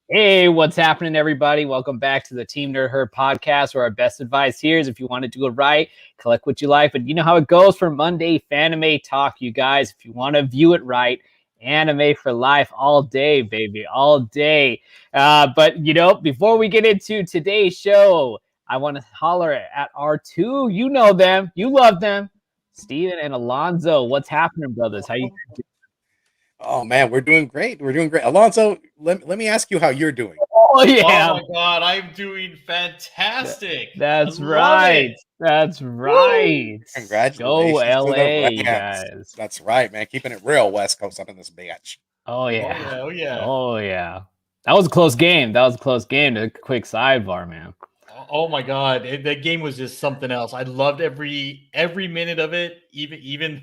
Hey, what's happening, everybody? Welcome back to the Team Nerd Herd podcast, where our best advice here is if you want to do it right, collect what you like. But you know how it goes for Monday FANime Talk, you guys. If you want to view it right, anime for life all day, baby, all day. But, before we get into today's show, I want to holler at our two. You know them. You love them. Steven and Alonzo. What's happening, brothers? How you doing? Oh man, we're doing great. We're doing great. Alonso, let me ask you how you're doing. Oh, Oh yeah. my god, I'm doing fantastic. That's I love right. it. That's Woo! right. Go Congratulations to the LA, Rams. guys. That's right, man. Keeping it real West Coast up in this bitch. Oh Oh yeah. yeah, oh yeah. Oh yeah. That was a close game. That was a close game. A quick sidebar, man. Oh my god, that game was just something else. I loved every minute of it, even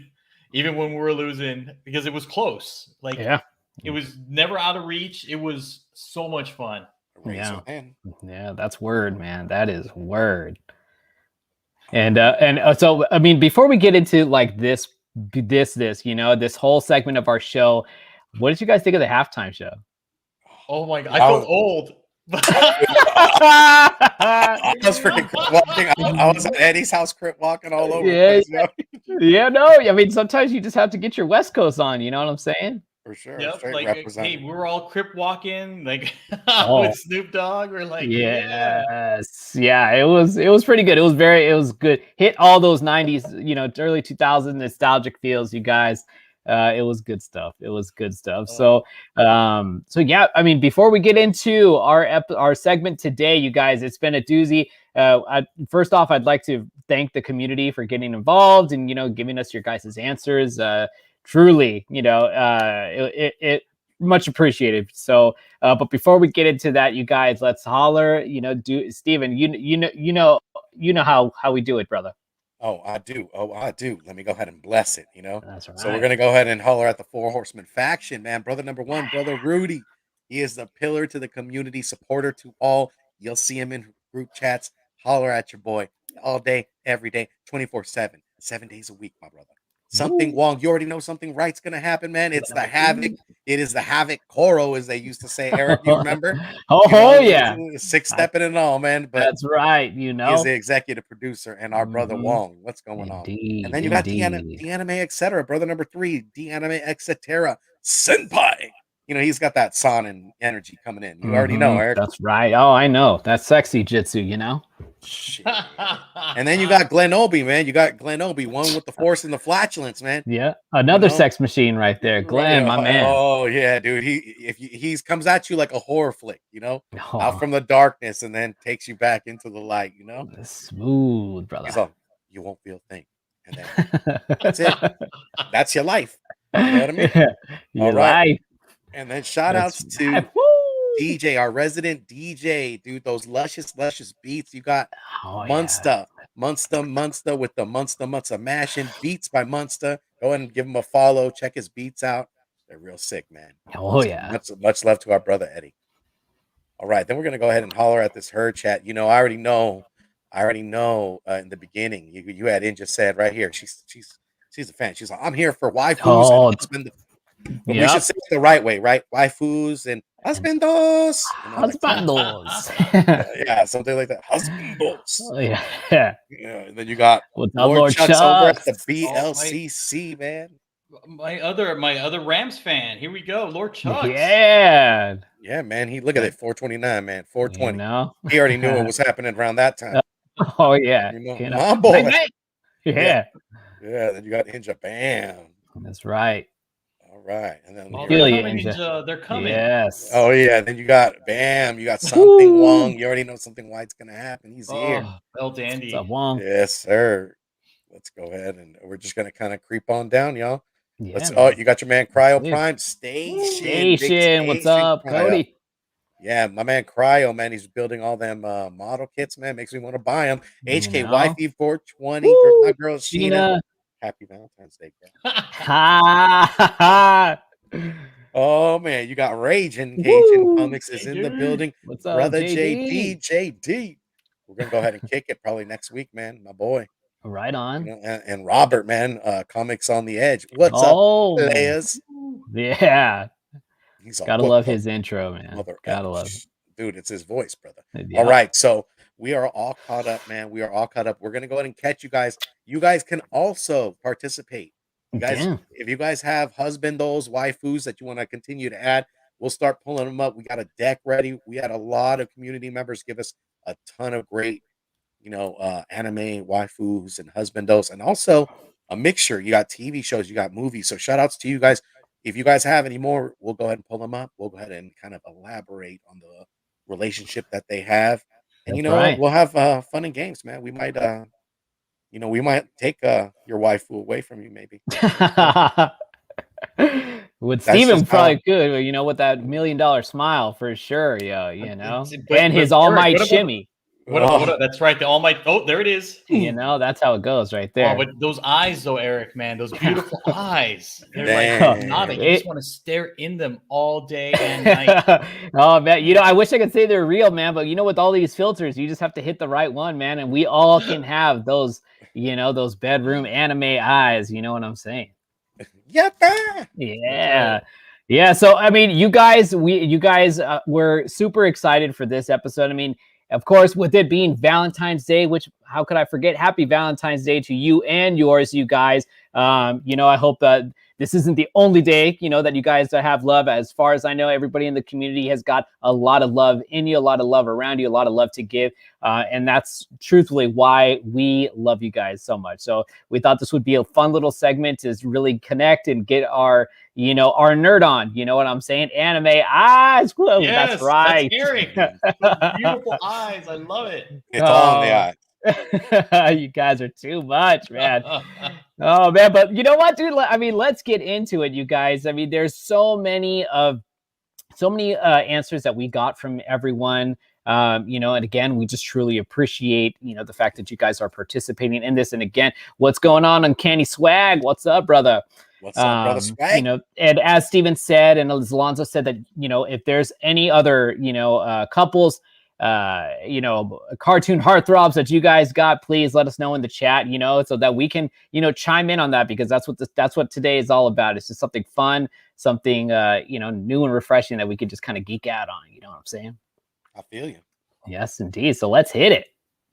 when we were losing, because it was close. Like Yeah. it was never out of reach. It was so much fun. Yeah. Man. Yeah, that's word, man. That is word. And so I mean, before we get into like this, this whole segment of our show, what did you guys think of the halftime show? Oh my god, I felt old. I was freaking crip walking. I was at Eddie's house crip walking all over the place, yo. Yeah, no, I mean, sometimes you just have to get your West Coast on, you know what I'm saying? For sure. Yep, Straight like hey, representing. we were all crip walking, like Oh. with Snoop Dogg. We're like, yeah. Yes. Yeah, it was pretty good. It was good. Hit all those 90s, early 2000s nostalgic feels, you guys. It was good stuff. It was good stuff. So yeah, I mean, before we get into our segment today, you guys, it's been a doozy. First off, I'd like to thank the community for getting involved and giving us your guys' answers. Truly, it much appreciated. So, but before we get into that, you guys, let's holler. Steven, you know how we do it, brother. Oh, I do. Let me go ahead and bless it, That's right. So we're gonna go ahead and holler at the Four Horsemen faction, man. Brother number one, Brother Rudy. He is the pillar to the community, supporter to all. You'll see him in group chats. Holler at your boy all day, every day, 24/7, 7 days a week, my brother. Something wrong. You already know something right's gonna happen, man. It's the havoc. It is the havoc Koro, as they used to say. Eric, you remember? Yeah. Six stepping and all, man. But that's right. He is the executive producer and our brother Wong. What's going on? And then you got the anime, etc. Brother number three, the anime, etc. Senpai. He's got that Sonnen energy coming in. You already know, Eric. That's right. Oh, I know. That's sexy jitsu, Shit. And then you got Glenn Obi, man. You got Glenn Obi, one with the force and the flatulence, man. Yeah, another sex machine right there, Glenn, my man. Oh yeah, dude. He comes at you like a horror flick, out from the darkness and then takes you back into the light, Smooth, brother. He's all, you won't feel a thing, and then that's it. That's your life. You know what I mean? Your life. And then shout outs to DJ, our resident DJ, dude. Those luscious beats. You got Munsta with the Munsta mashing beats by Munsta. Go ahead and give him a follow. Check his beats out. They're real sick, man. Oh yeah. Much love to our brother Eddie. All right, then we're gonna go ahead and holler at this herd chat. I already know. In the beginning, you had in just said right here. She's a fan. She's like, I'm here for waifus and husband. But we should say it the right way, right? Waifus and husbandos. Husbandos. Yeah, something like that. Husbandos. Oh, yeah. And then you got Lord Chuck's over at the BLCC, man. My other Rams fan. Here we go, Lord Chuck. Yeah. Yeah, man. Look at it, 429, man. 420. He already knew what was happening around that time. Oh yeah. My boy. Yeah. Yeah, then you got Ninja Bam. That's right. All right. And then they're coming. Yes. Oh yeah. Then you got Bam. You got something Wong. You already know something white's gonna happen. He's here. El Dandy. What's up, Wong? Yes, sir. Let's go ahead and we're just gonna kind of creep on down, y'all. Yeah, you got your man Cryo Prime Station. What's up, Cody? Yeah, my man Cryo, man, he's building all them model kits, man. Makes me want to buy them. HK Wifey 420, my girl Sheena. Happy Valentine's Day, girl. Oh man, you got Rage and Cajun Comics is in the building. What's up, brother JD? JD. We're gonna go ahead and kick it probably next week, man. My boy. Right on. And Robert, man, Comics on the Edge. What's up, players? Yeah. He's all, Gotta "What love the his intro, man. mother Gotta love it. dude, it's his voice, brother." Yeah. All right, so we are all caught up, man. We are all caught up. We're gonna go ahead and catch you guys. You guys can also participate. You guys, Yeah. if you guys have husbandos, waifus that you want to continue to add, we'll start pulling them up. We got a deck ready. We had a lot of community members give us a ton of great, anime waifus and husbandos, and also a mixture. You got TV shows, you got movies. So shout outs to you guys. If you guys have any more, we'll go ahead and pull them up. We'll go ahead and kind of elaborate on the relationship that they have. And you That's know what? right. We'll have fun and games, man. We might we might take your waifu away from you, maybe. With That's Steven just probably could, with that $1 million smile for sure, But and his Eric, all might what about shimmy. that's right. The All Might. Oh, there it is. That's how it goes right Oh, there. but those eyes, though, Eric, man, those beautiful eyes. They're Damn. like hypnotic. You just want to stare in them all day and night. Oh man, I wish I could say they're real, man, but with all these filters, you just have to hit the right one, man, and we all can have those, those bedroom anime eyes. You know what I'm saying? Yatta! Yeah. Yeah. So, I mean, you guys were super excited for this episode. I mean, of course, with it being Valentine's Day, which how could I forget? Happy Valentine's Day to you and yours, you guys. I hope that this isn't the only day, that you guys have love. As far as I know, everybody in the community has got a lot of love in you, a lot of love around you, a lot of love to give. And that's truthfully why we love you guys so much. So we thought this would be a fun little segment to really connect and get our nerd on. You know what I'm saying? Anime eyes. Whoa, Yes, that's right. That's Eric. Beautiful eyes. I love it. It's all in the eye. You guys are too much, man. Oh man, but you know what, dude? I mean, let's get into it, you guys. I mean, there's so many answers that we got from everyone. And again, we just truly appreciate, the fact that you guys are participating in this. And again, what's going on Uncanny Swag? What's up, brother? What's up, brother Swag? And as Steven said, and as Alonzo said, that if there's any other couples, cartoon heartthrobs that you guys got, please let us know in the chat, so that we can chime in on that, because that's what today is all about. It's just something fun, something new and refreshing that we could just kind of geek out on. You know what I'm saying? I feel you. Yes, indeed. So let's hit it.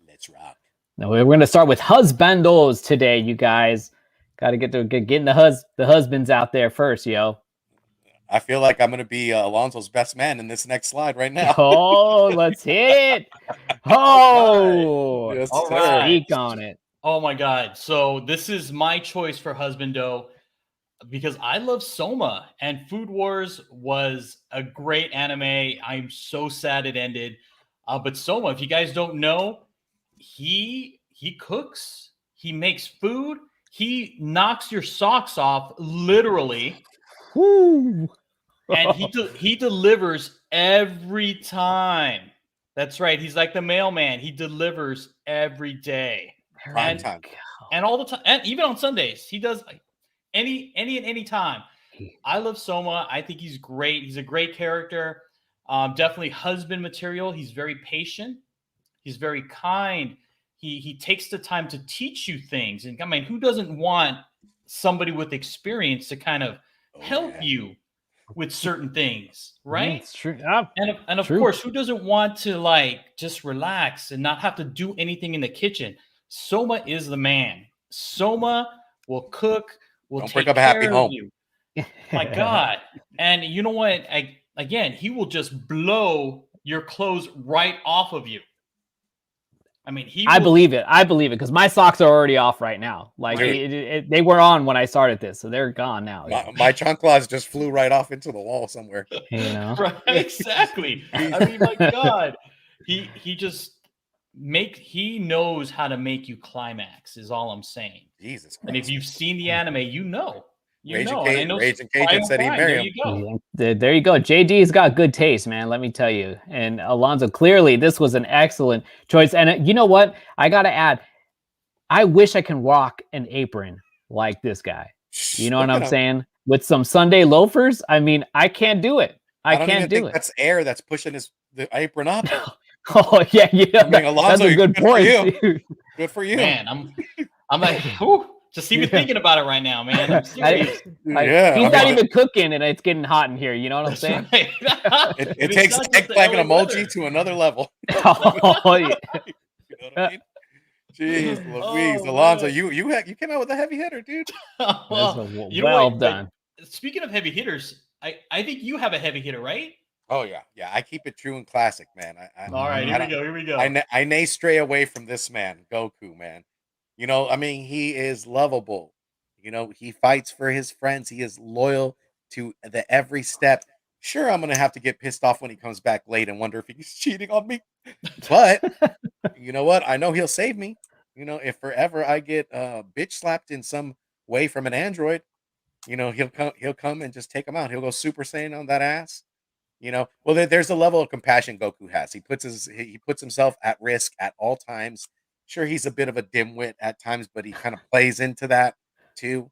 Let's rock. Now we're going to start with husbandos today, you guys. Got to getting the husbands out there first, yo. I feel like I'm going to be Alonso's best man in this next slide right now. Oh, let's hit it. Oh, yes, all sir. right. Speak on it. Oh my God. So this is my choice for Husbando because I love Soma, and Food Wars was a great anime. I'm so sad it ended. But Soma, if you guys don't know, he cooks, he makes food, he knocks your socks off, literally. Woo. And he delivers every time. That's right. He's like the mailman. He delivers every day. Prime time. And all the time. And even on Sundays. He does any time. I love Soma. I think he's great. He's a great character. Definitely husband material. He's very patient. He's very kind. He takes the time to teach you things. And I mean, who doesn't want somebody with experience to kind of help you with certain things, right? It's true. And of course, who doesn't want to just relax and not have to do anything in the kitchen? Soma is the man. Soma will cook, will Don't take break up a happy care home. of you. My God. And you know what? Again, he will just blow your clothes right off of you. I mean, I believe it because my socks are already off right now. They were on when I started this, so they're gone now. My chanclas just flew right off into the wall somewhere. Right, exactly. I mean, my God, he knows how to make you climax. Is all I'm saying. Jesus Christ. And if you've seen the anime, you know. Raging Cajun said he'd marry him. There you go. JD's got good taste, man. Let me tell you. And Alonzo, clearly this was an excellent choice. And you know what? I got to add, I wish I can rock an apron like this guy. You know what I'm saying? With some Sunday loafers. I mean, I can't do it. I can't do it. That's air that's pushing the apron up. Oh yeah. I mean, Alonzo, that's a good point. Good for you. Man, I'm like, whew. Just see me thinking about it right now, man. I'm serious. He's not even cooking, and it's getting hot in here. You know what I'm saying? Right. it takes eggplant and emoji to another level. Oh, yeah. You know what I mean? Jeez Louise, Alonzo, you came out with a heavy hitter, dude. Well done. Speaking of heavy hitters, I think you have a heavy hitter, right? Oh yeah. I keep it true and classic, man. All right, here we go. I nay stray away from this man, Goku, man. You know, I mean, he is lovable. You know, he fights for his friends. He is loyal to the every step. Sure, I'm gonna have to get pissed off when he comes back late and wonder if he's cheating on me. But you know what? I know he'll save me. You know, if forever I get bitch slapped in some way from an android, you know, he'll come and just take him out. He'll go Super Saiyan on that ass. You know, well, there's a level of compassion Goku has. He puts himself at risk at all times. Sure, he's a bit of a dimwit at times, but he kind of plays into that too.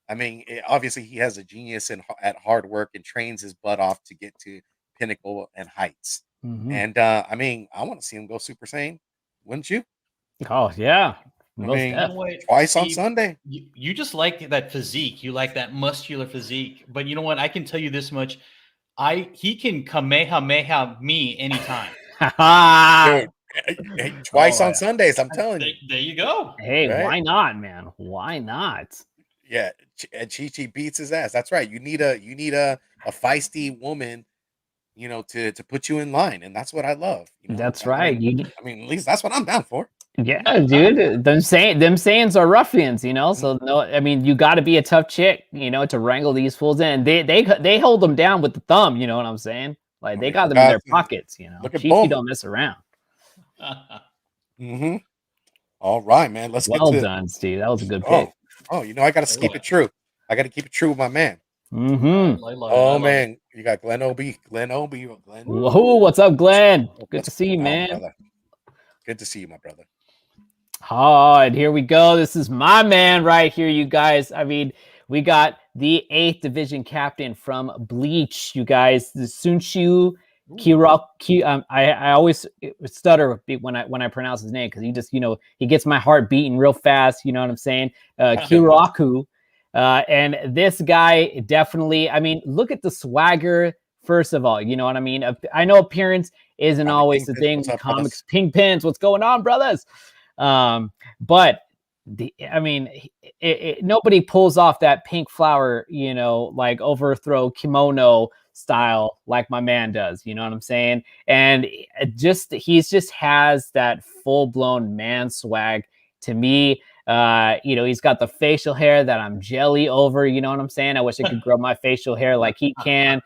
I mean, obviously he has a genius at hard work and trains his butt off to get to pinnacle and heights. And I mean, I want to see him go Super Saiyan, wouldn't you? Oh yeah, twice on Sunday. You just like that physique. You like that muscular physique. But you know what? I can tell you this much: he can Kamehameha me anytime. Dude, twice on Sundays. I'm telling you. There you go. Hey, right? Why not, man? Why not? Yeah, Chi beats his ass. That's right. You need a feisty woman, you know, to put you in line, and that's what I love. You know? That's right. I mean, at least that's what I'm down for. Yeah, dude. Them Saiyans are ruffians, you know. So no, I mean, you got to be a tough chick, you know, to wrangle these fools in. They hold them down with the thumb. You know what I'm saying? Like they got them in their pockets. You know, Chi don't mess around. All right, man. Let's well done, Steve. That was a good pick. Oh, you know, I got to keep it true. I got to keep it true with my man. Man, you got Glenn Obi. Whoa, what's up, Glenn? Good to see you, man. Brother. Good to see you, my brother. Oh, and here we go. This is my man right here, you guys. I mean, we got the 8th division captain from Bleach, you guys. The Sunshu Kirok. I always stutter when I pronounce his name because he just, you know, he gets my heart beating real fast. You know what I'm saying? Kiraku. And this guy definitely, I mean, look at the swagger. First of all, you know what I mean? I know appearance isn't always the thing in comics. Pink Pins, what's going on, brothers? But nobody pulls off that pink flower, you know, like overthrow kimono style like my man does. You know what I'm saying? And he just has that full blown man swag to me. You know, he's got the facial hair that I'm jelly over. You know what I'm saying? I wish I could grow my facial hair like he can.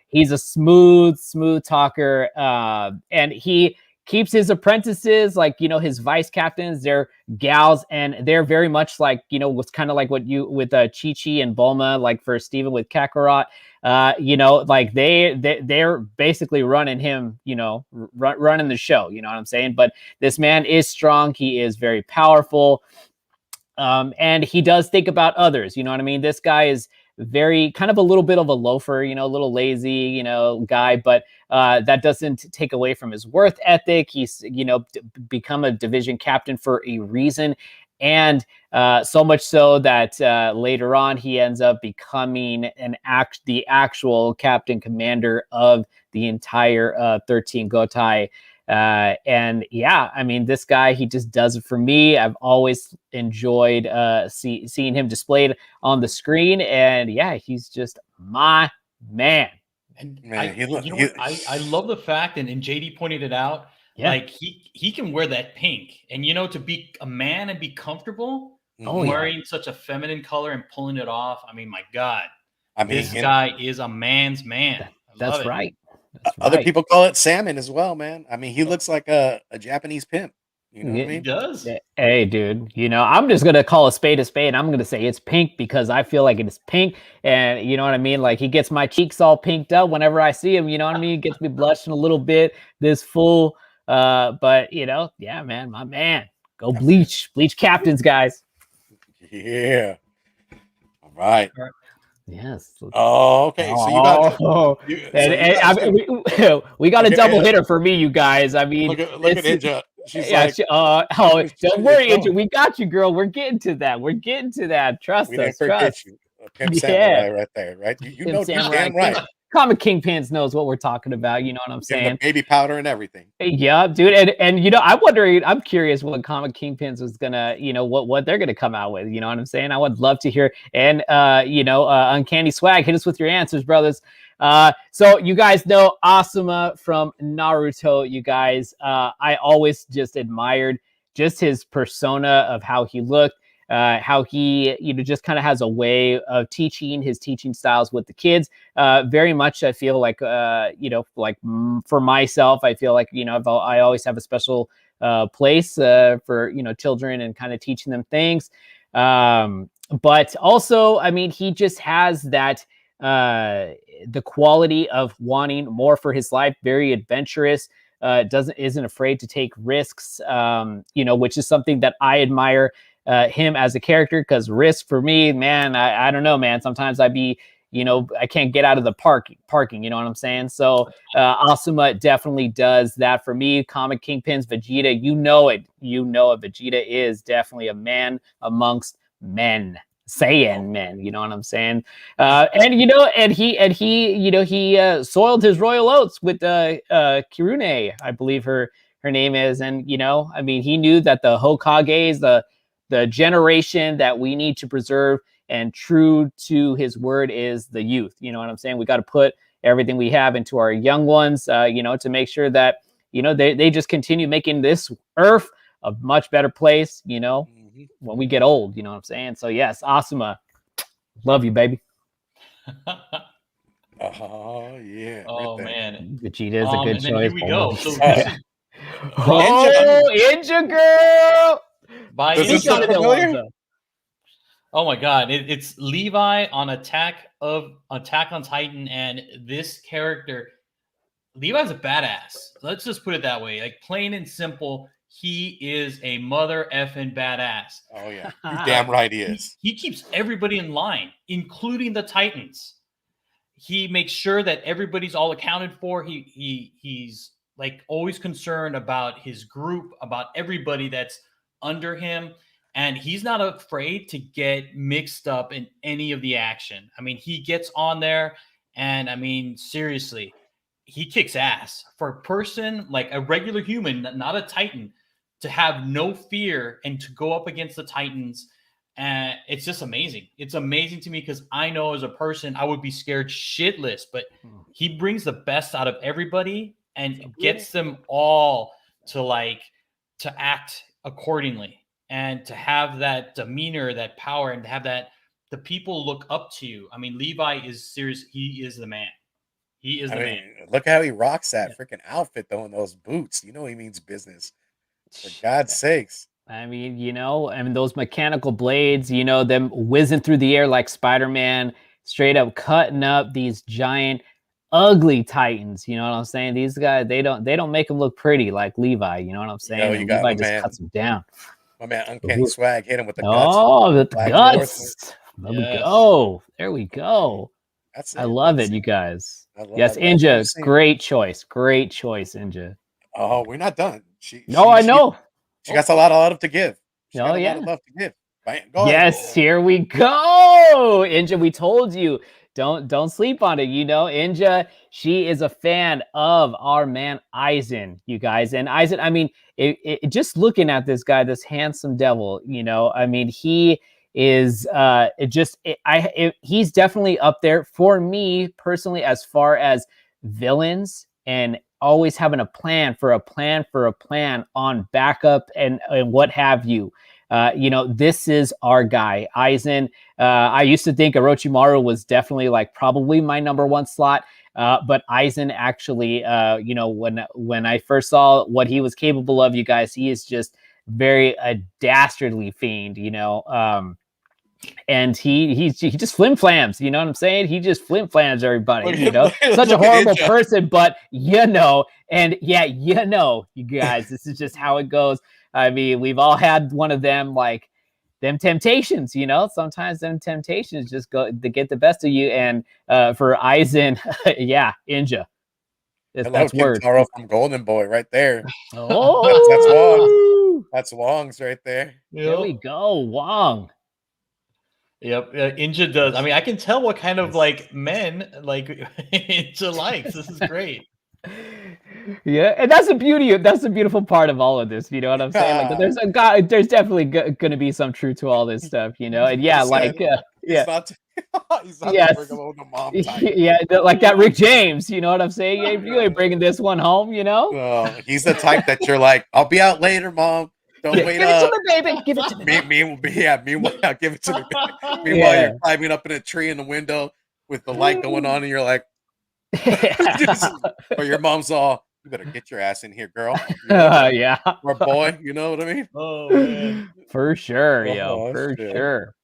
He's a smooth talker. And he keeps his apprentices, like, you know, his vice captains, they're gals, and they're very much like, you know, what's kind of like what you with Chi-Chi and Bulma, like for Steven with Kakarot. You know, like they're basically running him, you know, running the show, you know what I'm saying? But this man is strong. He is very powerful. And he does think about others, you know what I mean? This guy is very kind of a little bit of a loafer, you know, a little lazy, you know, guy, but that doesn't take away from his worth ethic. He's, you know, become a division captain for a reason. And so much so that later on he ends up becoming the actual captain commander of the entire 13 Gotai. And yeah, I mean, this guy, he just does it for me. I've always enjoyed seeing him displayed on the screen. And yeah, he's just my man. And I love the fact, and JD pointed it out, like he can wear that pink, and you know, to be a man and be comfortable wearing such a feminine color and pulling it off. I mean, my God, this guy is a man's man. That's right. Other people call it salmon as well, man. I mean, he looks like a Japanese pimp. You know what I mean? He does. Hey, dude, you know, I'm just going to call a spade. I'm going to say it's pink because I feel like it's pink. And you know what I mean? Like he gets my cheeks all pinked up whenever I see him. You know what I mean? He gets me blushing a little bit, this fool. But, you know, yeah, man, my man. Go Bleach. Bleach captains, guys. Yeah. All right. Yes. Oh, okay. So we got a double hitter for me, you guys. I mean, look at Ninja She's Yeah, like, don't worry, Andrew. We got you, girl. We're getting to that. We're getting to that. Trust we didn't us. forget Trust. you. Pimp Yeah. Samurai right there, right? You Pimp know, you Samurai. damn right. Comic Kingpins knows what we're talking about. You know what I'm Getting the saying? baby powder and everything. Yeah, dude. And you know, I'm wondering, I'm curious what Comic Kingpins was gonna, you know, what they're gonna come out with. You know what I'm saying? I would love to hear. And you know, Uncanny Swag, hit us with your answers, brothers. So you guys know Asuma from Naruto. You guys, I always just admired just his persona of how he looked. How he, you know, just kind of has a way of teaching his teaching styles with the kids. Very much, I feel like, you know, like for myself, I feel like, you know, I always have a special place for, you know, children and kind of teaching them things. But also, I mean, he just has that the quality of wanting more for his life. Very adventurous. Isn't afraid to take risks. You know, which is something that I admire. Him as a character, because risk for me, man, I don't know, man. Sometimes you know, I can't get out of the parking, you know what I'm saying? So Asuma definitely does that for me. Comic Kingpins, Vegeta, you know it. Vegeta is definitely a man amongst men. Saiyan men, you know what I'm saying? And you know, and he, you know, he soiled his royal oats with Kirune, I believe her name is. And you know, I mean, he knew that the Hokages, the generation that we need to preserve, and true to his word is the youth. You know what I'm saying? We got to put everything we have into our young ones, you know, to make sure that, you know, they just continue making this earth a much better place, you know, when we get old, you know what I'm saying? So yes, Asuma, love you, baby. Oh yeah. Oh right man. Vegeta is a good and then choice. here we go. So Ninja girl. by Does this look familiar? Oh my god, it's Levi on Attack on Titan, and this character, Levi's a badass. Let's just put it that way. Like plain and simple, he is a mother effing badass. Oh yeah, you're damn right he is. He keeps everybody in line, including the Titans. He makes sure that everybody's all accounted for. He's like always concerned about his group, about everybody that's under him. And he's not afraid to get mixed up in any of the action. I mean, he gets on there and I mean, seriously, he kicks ass. For a person like a regular human, not a Titan, to have no fear and to go up against the Titans, it's just amazing. It's amazing to me because I know as a person, I would be scared shitless, but he brings the best out of everybody and gets them all to act accordingly. And to have that demeanor, that power, and to have that the people look up to you. I mean, Levi is serious. He is the man. He is the man. Look how he rocks that freaking outfit though, in those boots. You know he means business. For God's sakes. I mean, you know, I mean those mechanical blades, you know, them whizzing through the air like Spider-Man, straight up cutting up these giant, ugly Titans. You know what I'm saying? These guys, they don't make them look pretty like Levi. You know what I'm saying? Levi just cuts them down. My man, Uncanny Swag hit him with the guts. Oh, with the guts. There we go. There we go. That's I love it, you guys. Yes, Inja, great choice. Great choice, Inja. Oh, we're not done. I know. She got a lot of love to give. She got a lot of love to give. Go ahead. Here we go. Inja, we told you. Don't sleep on it. You know, Inja, she is a fan of our man Aizen, you guys. And Aizen, I mean, just looking at this guy, this handsome devil, you know, I mean, he is he's definitely up there for me personally as far as villains and always having a plan on backup and what have you. You know, this is our guy, Aizen. I used to think Orochimaru was definitely like probably my number one slot. But Aizen actually, you know, when I first saw what he was capable of, you guys, he is just very a dastardly fiend, you know. And he just flim-flams, you know what I'm saying? He just flim-flams everybody, you know. Such a horrible person, but you know, and yeah, you know, you guys, this is just how it goes. I mean, we've all had one of them, like them temptations, you know. Sometimes them temptations just go to get the best of you. And for Aizen, yeah, Inja. Hello, That's word. Kintaro from Golden Boy right there. Oh, That's Wong's right there. there we go, Wong. Yep, Inja does. I mean, I can tell what kind of like men like Inja likes. This is great. Yeah, and that's the beauty. That's the beautiful part of all of this. You know what I'm saying? Like, there's a guy. There's definitely going to be some truth to all this stuff. You know, and yeah, like, yeah, He's not yes, to bring along the mom type. yeah, like that Rick James. You know what I'm saying? You ain't bringing this one home. You know? He's the type that you're like, I'll be out later, mom. Don't wait Give up. it to me, baby. Give it to me. Meanwhile, give it to me. Meanwhile, you're climbing up in a tree in the window with the light going on, and you're like, or your mom's all, you better get your ass in here, girl. Yeah, or boy, you know what I mean? Oh man, for sure, yo, for sure.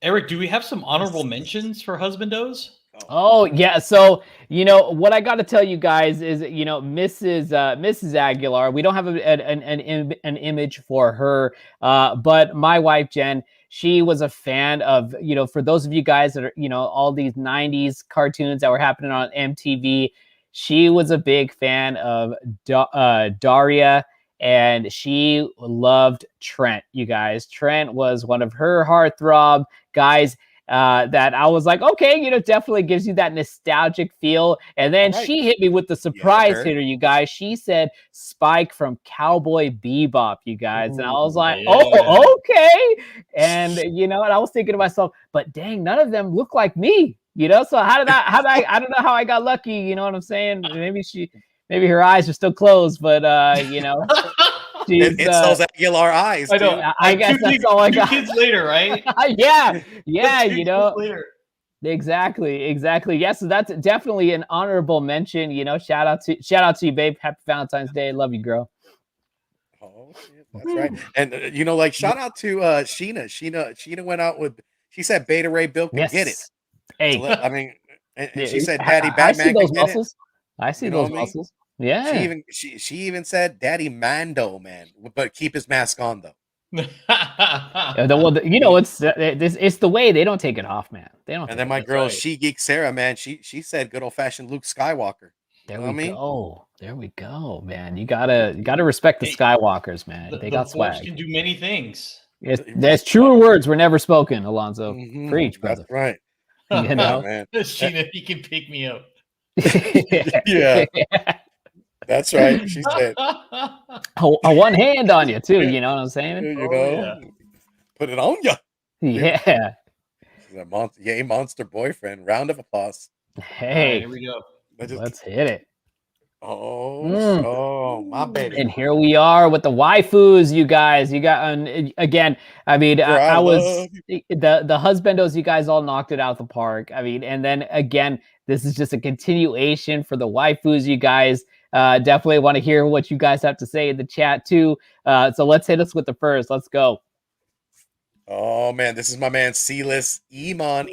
Eric, do we have some honorable mentions for Husbandos? Oh yeah, so you know what I got to tell you guys is, you know, Mrs. Aguilar. We don't have an image for her, but my wife Jen, she was a fan of, you know, for those of you guys that are, you know, all these '90s cartoons that were happening on MTV. She was a big fan of Daria, and she loved Trent. You guys, Trent was one of her heartthrob guys. That I was like, okay, you know, definitely gives you that nostalgic feel. And then she hit me with the surprise hitter, you guys. She said Spike from Cowboy Bebop, you guys. And I was like, oh, okay. And, you know, and I was thinking to myself, but dang, none of them look like me, you know? So I don't know how I got lucky, you know what I'm saying? Maybe her eyes are still closed, but, you know. It's those Aguilar eyes. I know. Dude. I guess that's all I got. 2 kids later, right? yeah, you know. Later. Exactly. Yeah, so that's definitely an honorable mention. You know, shout out to you, babe. Happy Valentine's Day. Love you, girl. Oh, shit, that's right. And you know, like, shout out to Sheena. Sheena went out with. She said Beta Ray Bill can get it. Hey, so, I mean, and she said Daddy Batman I see those can muscles. Get it. I see those muscles. Yeah. She even said Daddy Mando, man, but keep his mask on though. You know, it's the way they don't take it off, man. They don't. And then my girl, She Geek Sarah, man, she said good old fashioned Luke Skywalker. There we go. There we go, man. You gotta respect the Skywalkers, man. They got swag. Can do many things. There's truer words were never spoken, Alonzo. Preach, brother. That's right. You know, man. Sheena, he can pick me up. Yeah. That's right. She said, a one hand on you too. You know what I'm saying? You know, put it on you. Yeah. Yay, monster boyfriend. Round of applause. Hey, right, here we go. Let's hit it. Oh, my baby. And here we are with the waifus, you guys. You got, again, I mean, I was the Husbandos, you guys all knocked it out the park. I mean, and then again, this is just a continuation for the waifus, you guys. Definitely want to hear what you guys have to say in the chat too. So let's hit us with the first. Let's go. Oh man, this is my man C-List Iman.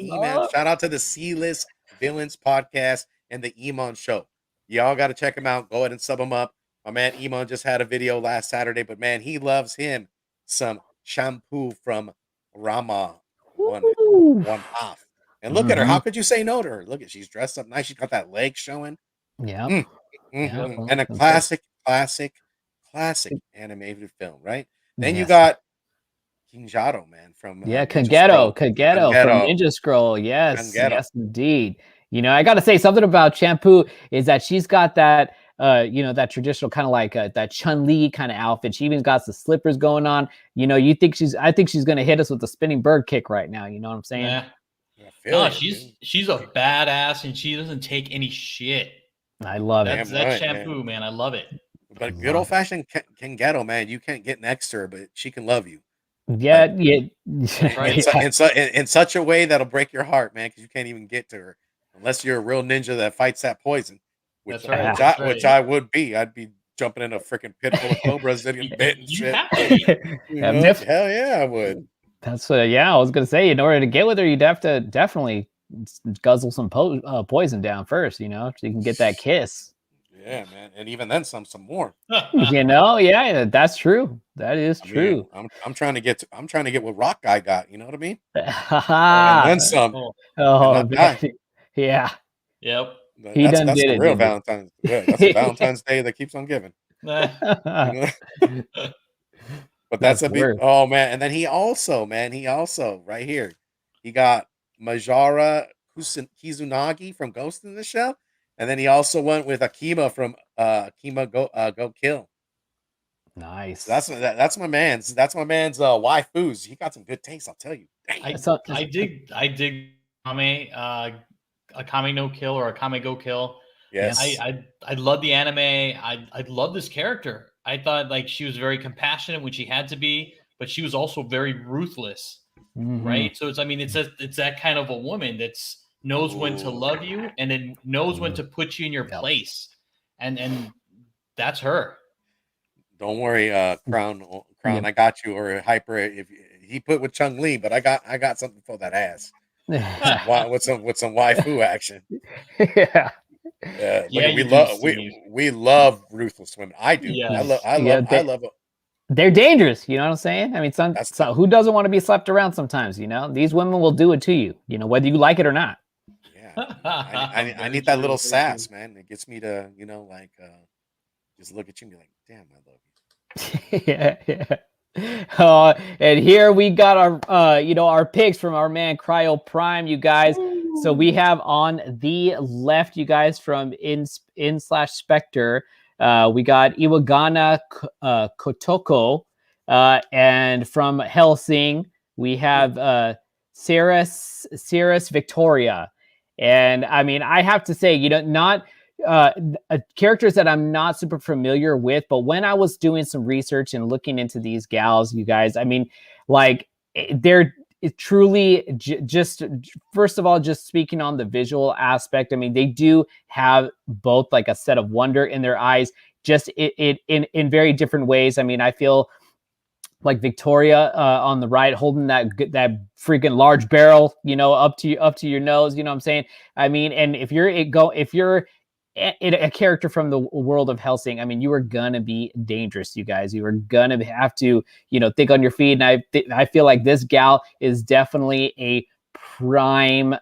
Shout out to the C-List Villains podcast and the Iman show. Y'all got to check him out. Go ahead and sub him up. My man Iman just had a video last Saturday, but man, he loves him some shampoo from Rama. One off. And look at her. How could you say no to her? Look at, she's dressed up nice. She's got that leg showing. Yeah. And a classic animated film, right? Then you got Kinjaro, man, from Kageto from Ninja Scroll. Yes, indeed. You know, I got to say something about Shampoo is that she's got that, you know, that traditional kind of like that Chun-Li kind of outfit. She even got the slippers going on. You know, I think she's going to hit us with the spinning bird kick right now. You know what I'm saying? Yeah. No, she's a badass and she doesn't take any shit. I love it. That's Shampoo, man. I love it. But good old fashioned Kengetto, man. You can't get next to her, but she can love you. Yeah, in such a way that'll break your heart, man, because you can't even get to her unless you're a real ninja that fights that poison. Which I would be. I'd be jumping in a freaking pit full of cobras and getting bit and shit. Hell yeah, I would. That's I was gonna say, in order to get with her, you'd have to definitely guzzle some poison down first, you know, so you can get that kiss. Yeah, man, and even then some more. You know, yeah, that's true. That is true. I'm trying to get what Rock Guy got. You know what I mean? And then some. Oh, yeah. Yep. He done That's did the it, real didn't he? Valentine's. Yeah, that's the Valentine's Day that keeps on giving. You know? But that's That's a big. worse. Oh man, and then he also right here, he got Majara Kizunagi from Ghost in the Shell, and then he also went with Akima from Akima Go Kill. Nice. So that's my man's waifus. He got some good taste, I'll tell you. I dig Akame no Kill or Akame Go Kill. Yes. I love the anime. I love this character. I thought like she was very compassionate when she had to be, but she was also very ruthless, right? So it's that kind of a woman that's knows when to love you and then knows when to put you in your place, and that's her. Don't worry, Crown, I got you. Or Hyper, if he put with Chung Li, but I got something for that ass. with some waifu action. Yeah. We love ruthless women. I do. Yes. I love. They're dangerous. You know what I'm saying? I mean, who doesn't want to be slept around sometimes? You know, these women will do it to you. You know, whether you like it or not. Yeah, I need that little sass, man. It gets me to just look at you and be like, damn, I love you. Yeah. And here we got our our picks from our man Cryo Prime, you guys. So we have on the left, you guys, from in/Spectre, we got Iwagana Kotoko, and from Hellsing we have Cirrus Victoria. And I mean, I have to say, not characters that I'm not super familiar with, but when I was doing some research and looking into these gals, you guys, I mean, like they're truly just, first of all, just speaking on the visual aspect, I mean, they do have both like a set of wonder in their eyes, just in very different ways. I mean, I feel like Victoria on the right, holding that freaking large barrel, up to your nose. You know what I'm saying? I mean, and if you're a character from the world of Hellsing, I mean, you are gonna be dangerous, you guys. You are gonna have to, think on your feet. And I feel like this gal is definitely a prime,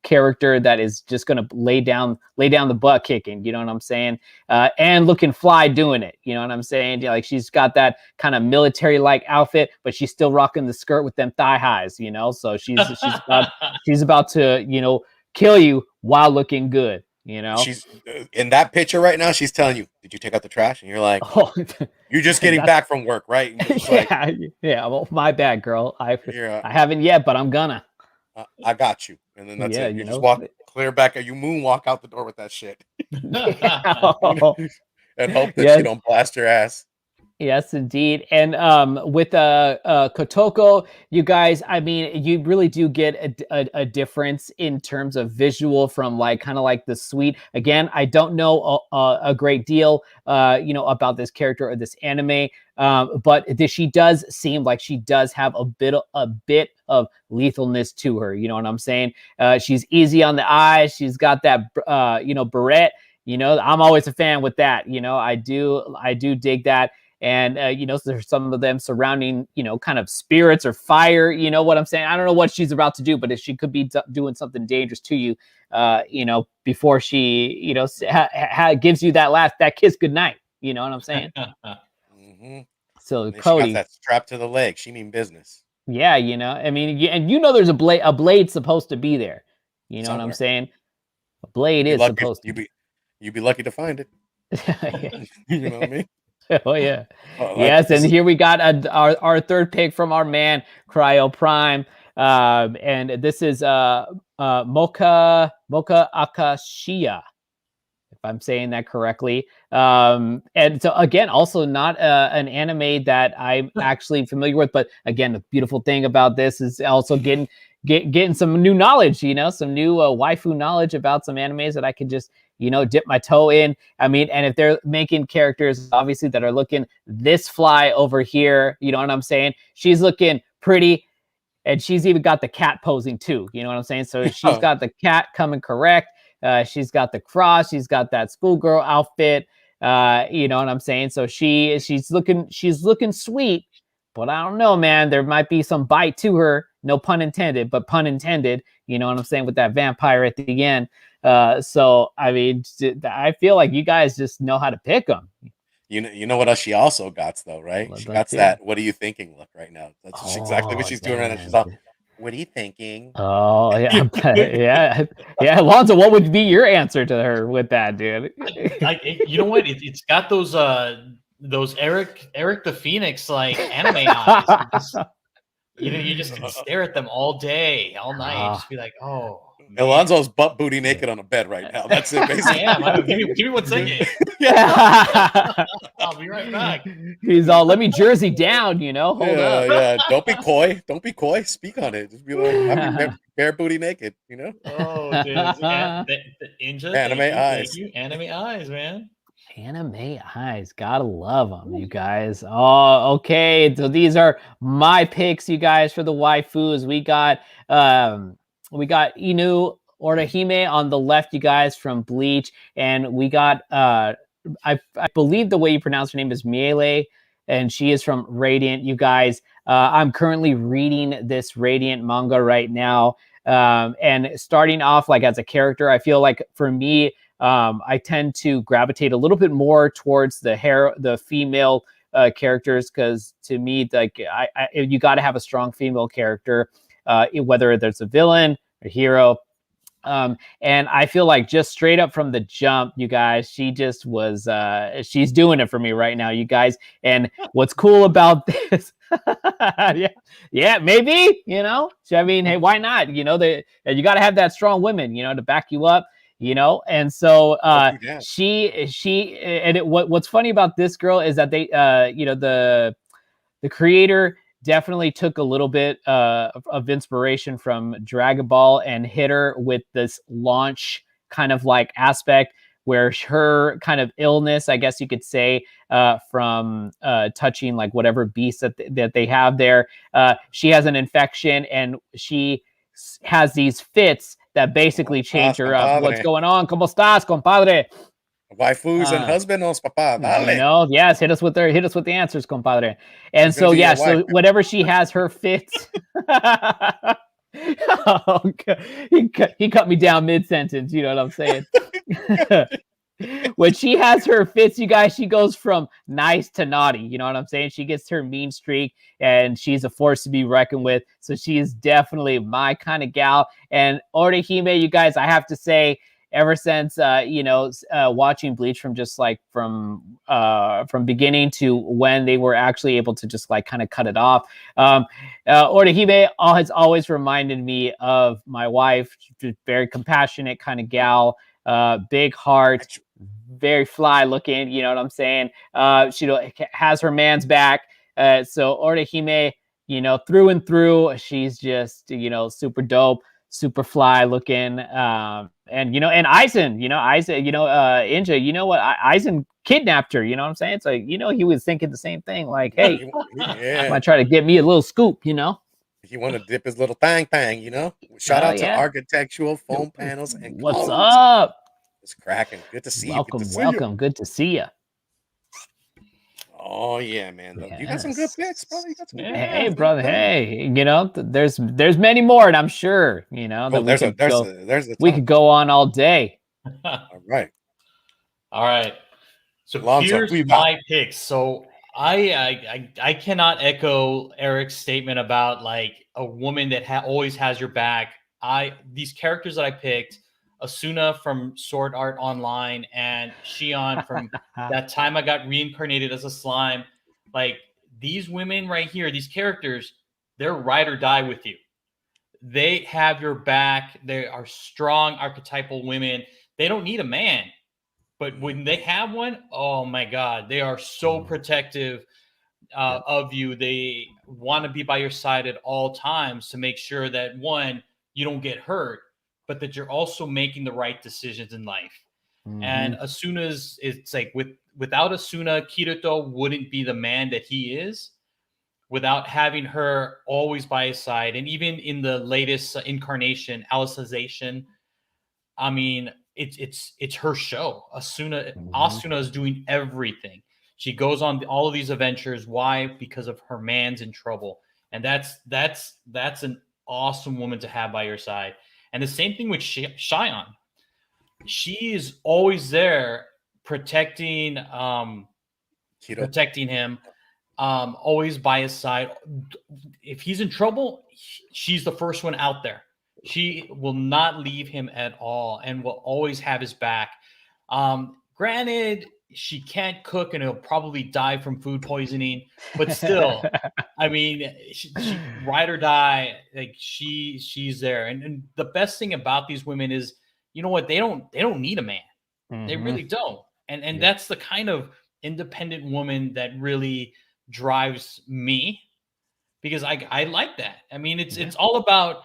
character that is just gonna lay down the butt kicking. You know what I'm saying? And looking fly doing it. You know what I'm saying? Like she's got that kind of military-like outfit, but she's still rocking the skirt with them thigh highs. She's about to, kill you while looking good. She's in that picture right now. She's telling you, "Did you take out the trash?" And you're like, "Oh, you're just getting back from work, right?" Yeah. Well, my bad, girl. I haven't yet, but I'm gonna. I got you, and then that's it. You just walk clear back, you moonwalk out the door with that shit, and hope that she don't blast your ass. Yes, indeed. And with Kotoko, you guys, I mean, you really do get a difference in terms of visual from kind of like the suite. Again, I don't know a great deal, about this character or this anime, but she does seem like she does have a bit of lethalness to her. You know what I'm saying? She's easy on the eyes. She's got that, beret. I'm always a fan with that. I do dig that. And, there's some of them surrounding, kind of spirits or fire. You know what I'm saying? I don't know what she's about to do, but if she could be doing something dangerous to you, before she, gives you that kiss goodnight. You know what I'm saying? Mm-hmm. So Cody, she got that strap to the leg. She mean business. Yeah, I mean, there's a blade supposed to be there. You know Somewhere. What I'm saying? A blade is supposed to. You'd be lucky to find it. You know what I mean? Oh yeah. Yes, and here we got our third pick from our man Cryo Prime, and this is Mocha Akashiya, if I'm saying that correctly. And so again, also not an anime that I'm actually familiar with, but again, the beautiful thing about this is also getting some new knowledge, some new waifu knowledge about some animes that I could just dip my toe in. I mean, and if they're making characters, obviously, that are looking this fly over here, you know what I'm saying? She's looking pretty, and she's even got the cat posing too. You know what I'm saying? So she's got the cat coming correct. She's got the cross. She's got that schoolgirl outfit. You know what I'm saying? So she's looking sweet, but I don't know, man. There might be some bite to her. No pun intended, but pun intended. You know what I'm saying? With that vampire at the end. So I mean, I feel like you guys just know how to pick them. You know what else she also got though, right? She got that. What are you thinking? Look right now. That's just exactly what she's doing right now. She's all, what are you thinking? Oh yeah, yeah. Alonzo, what would be your answer to her with that, dude? You know what? It's got those Eric the Phoenix like anime eyes. You just can stare at them all day, all night. Just be like, oh. Man. Alonzo's butt booty naked on a bed right now. That's it, basically. Give me 1 second. I'll be right back. He's all, let me jersey down, you know. Hold up. Yeah. Don't be coy. Don't be coy. Speak on it. Just be like, I'm bare booty naked, you know. Oh, dude. Ninja, anime eyes. Thank you. Anime eyes, man. Anime eyes, gotta love them, you guys. Oh, okay. So these are my picks, you guys, for the waifus. We got Inu Orihime on the left, you guys, from Bleach, and we got I believe the way you pronounce her name is Miele, and she is from Radiant, you guys. I'm currently reading this Radiant manga right now, and starting off like as a character, I feel like for me, I tend to gravitate a little bit more towards the female characters, because to me, like you got to have a strong female character, whether there's a villain or hero. And I feel like just straight up from the jump, you guys, she just was she's doing it for me right now, you guys. And what's cool about this, yeah, maybe, you know, I mean, hey, why not? You know, you got to have that strong women, you know, to back you up. You know, and so what's funny about this girl is that they you know, the creator definitely took a little bit of inspiration from Dragon Ball and hit her with this launch kind of like aspect, where her kind of illness, I guess you could say, from touching like whatever beast that they have there, she has an infection and she has these fits that basically change her up. What's going on? ¿Cómo estás, compadre? Waifus and husbandos, papa. Dale. You know, yes, hit us with the answers, compadre. And so, yeah, so whatever she has, her fits. Oh, he cut me down mid-sentence, you know what I'm saying? When she has her fits, you guys, she goes from nice to naughty, you know what I'm saying? She gets her mean streak, and she's a force to be reckoned with. So she is definitely my kind of gal. And Orihime, you guys, I have to say, ever since you know, watching Bleach from just like from beginning to when they were actually able to just like kind of cut it off, Orihime has always reminded me of my wife. Very compassionate kind of gal, big heart, very fly looking, you know what I'm saying? She has her man's back. So Orihime, you know, through and through, she's just, you know, super dope, super fly looking. And, you know, and Aizen, you know, Inja, you know what? Aizen kidnapped her, you know what I'm saying? So, you know, he was thinking the same thing, like, hey, I might try to get me a little scoop, you know? He want to dip his little thang, you know? Shout out to Architectural Foam Panels and What's up? It's cracking. Good to see you. Welcome. Good to see you. Oh yeah, man. Yes. You got some good picks, bro. You got some good hey, brother. Hey, you know, there's many more, and I'm sure, you know, that we could go on all day. All right. So here's my picks. So I cannot echo Eric's statement about like a woman that always has your back. These characters that I picked, Asuna from Sword Art Online and Shion from that time I got reincarnated as a slime. Like these women right here, these characters, they're ride or die with you. They have your back. They are strong archetypal women. They don't need a man. But when they have one, oh my God, they are so protective of you. They want to be by your side at all times to make sure that, one, you don't get hurt, but that you're also making the right decisions in life. Mm-hmm. And Asuna's, it's like without Asuna, Kirito wouldn't be the man that he is without having her always by his side. And even in the latest incarnation, Alicization, I mean, it's her show. Asuna is doing everything. She goes on all of these adventures. Why? Because of her man's in trouble. And that's an awesome woman to have by your side. And the same thing with Shion. she is always there protecting Keto. him, always by his side. If he's in trouble, she's the first one out there. She will not leave him at all and will always have his back. Granted, she can't cook and he'll probably die from food poisoning, but still, I mean, she ride or die, like she's there. And the best thing about these women is, you know what, they don't need a man. They really don't. And that's the kind of independent woman that really drives me, because I like that. I mean, it's all about,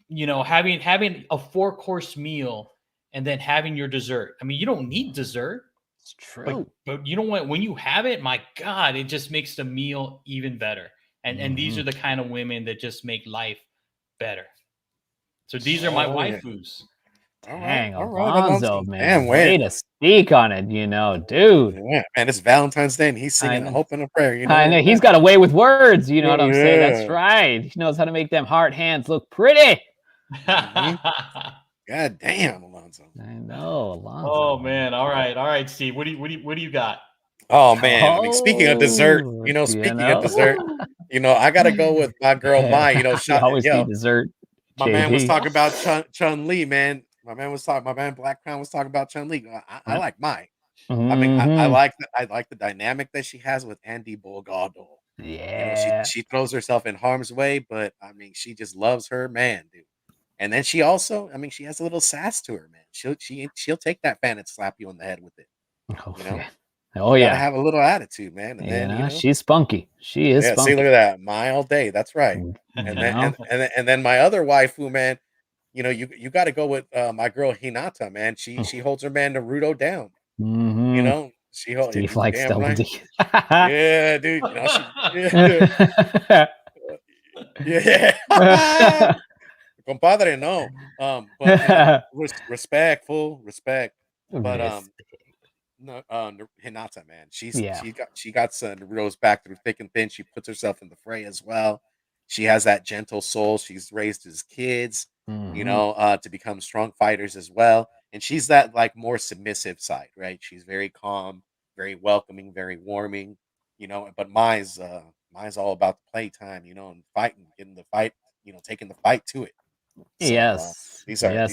you know, having a 4-course meal and then having your dessert. I mean, you don't need dessert. It's true. But you know what? When you have it, my God, it just makes the meal even better. And these are the kind of women that just make life better. So these are my waifus. Dang, Alonzo, man. Damn, way to speak on it, you know, dude. Yeah, man, it's Valentine's Day and he's singing a hope and a prayer, you know. I know, he's got a way with words, you know what I'm saying? That's right. He knows how to make them heart hands look pretty. God damn, Alonzo. I know, Alonzo. Oh man. All right, Steve. What do you got? Oh man, I mean, speaking of dessert, you know, of dessert, you know, I gotta go with my girl Mai, you know, always need dessert. My man was talking about Chun-Li, man. My man Black Crown was talking about Chun-Li. I like Mai. I mean, I like the dynamic that she has with Andy Bogado. Yeah. You know, she throws herself in harm's way, but I mean, she just loves her man, dude. And then she also, I mean, she has a little sass to her, man. She'll take that fan and slap you on the head with it. You know? Oh yeah. Gotta have a little attitude, man. And then, you know, she's spunky. She is spunky. See, look at that. Mai all day. That's right. And then my other waifu, man, you know, you got to go with my girl Hinata, man. She holds her man Naruto down. You know, she holds. Steve likes double right. D. Yeah, dude. You know, yeah. Compadre, no. But you know, respect. But no, Hinata, man. She got Naruto's back through thick and thin. She puts herself in the fray as well. She has that gentle soul. She's raised his kids, you know, to become strong fighters as well. And she's that like more submissive side, right? She's very calm, very welcoming, very warming, you know. But Mai's all about the playtime, you know, and fighting, getting the fight, you know, taking the fight to it. So, these are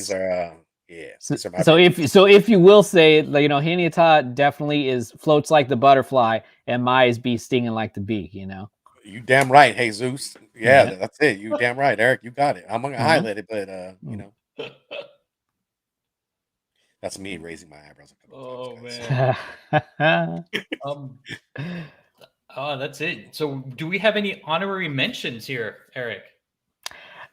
so if you will say, you know, Hinata definitely floats like the butterfly, and Mai is bee stinging like the bee, you know. You damn right, Jesus. Yeah, that's it. You damn right, Eric. You got it. I'm gonna highlight it, but you know, that's me raising my eyebrows a couple times, man. That's it. So, do we have any honorary mentions here, Eric?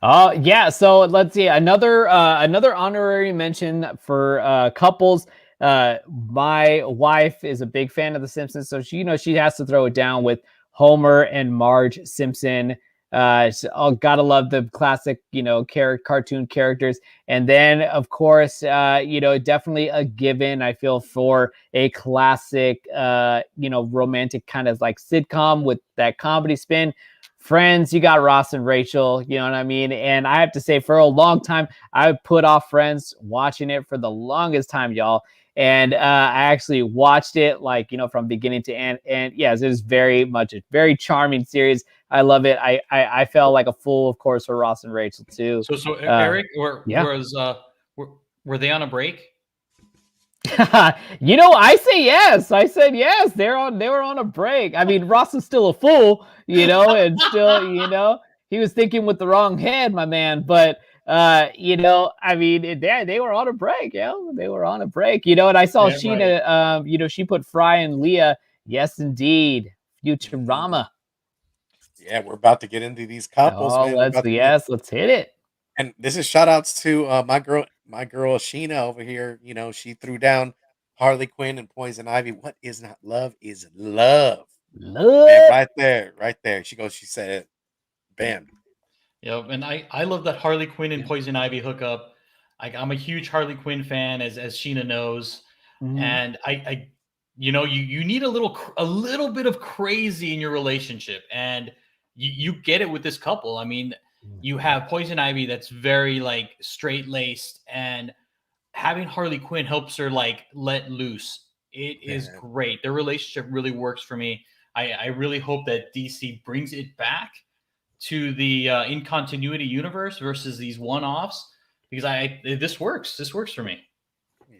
Yeah. So let's see another honorary mention for couples. My wife is a big fan of The Simpsons, so she has to throw it down with Homer and Marge Simpson. Gotta love the classic, you know, cartoon characters. And then, of course, you know, definitely a given, I feel, for a classic, you know, romantic kind of like sitcom with that comedy spin. Friends, you got Ross and Rachel, you know what I mean? And I have to say, for a long time, I put off Friends, watching it for the longest time, y'all. And I actually watched it, like, you know, from beginning to end. And yes, it is very much a very charming series. I love it. I felt like a fool, of course, for Ross and Rachel too. So Eric, were they on a break? You know, I say yes. I said yes. They were on a break. I mean, Ross is still a fool, you know, and still, you know, he was thinking with the wrong head, my man. But you know, I mean, they were on a break, they were on a break, you know. And I saw Sheena, you know, she put Fry and Leah. Yes, indeed, Futurama. Yeah, we're about to get into these couples, man. Let's hit it. And this is shout outs to my girl Sheena over here. You know, she threw down Harley Quinn and Poison Ivy. What is not love is love. Man, right there. She said it. Bam. Yep, and I love that Harley Quinn and Poison Ivy hookup. I'm a huge Harley Quinn fan, as Sheena knows. And I you know, you need a little bit of crazy in your relationship, and you get it with this couple. I mean, you have Poison Ivy that's very like straight-laced and having Harley Quinn helps her like let loose. It is great. Their relationship really works for me. I really hope that DC brings it back to the in continuity universe versus these one-offs, because this works. This works for me.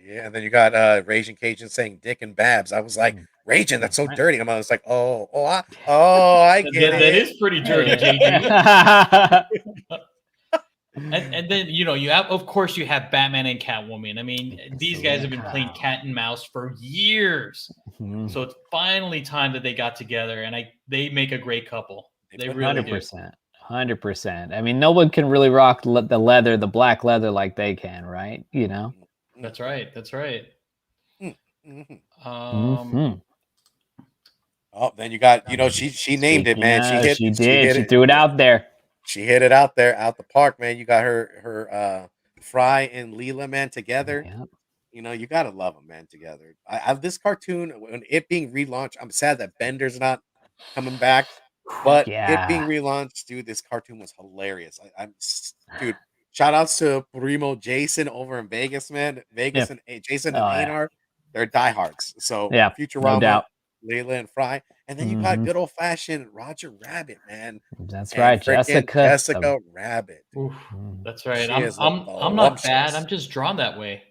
Yeah, and then you got Raging Cajun saying Dick and Babs. I was like, Raging, that's so dirty. I was like, I get it. That is pretty dirty, JD. And then you have, of course, you have Batman and Catwoman. I mean, these guys have been playing cat and mouse for years, so it's finally time that they got together, and they make a great couple. They really 100%, 100%. I mean, no one can really rock the black leather like they can, right? That's right. That's right. Oh, then you got, she named it, man. She threw it out there. She hit it out the park, man. You got her Fry and Leela, man, together. Yep. You gotta love them, man, together. I this cartoon, when it being relaunched, I'm sad that Bender's not coming back, but it being relaunched, dude, this cartoon was hilarious. Dude, shout outs to Primo Jason over in Vegas, man. And Jason and Einar, they're diehards. So Futurama, no doubt. Leela and Fry, and then you got good old fashioned Roger Rabbit, man. That's right, Jessica Rabbit. Oof, that's right. I'm not bad. I'm just drawn that way.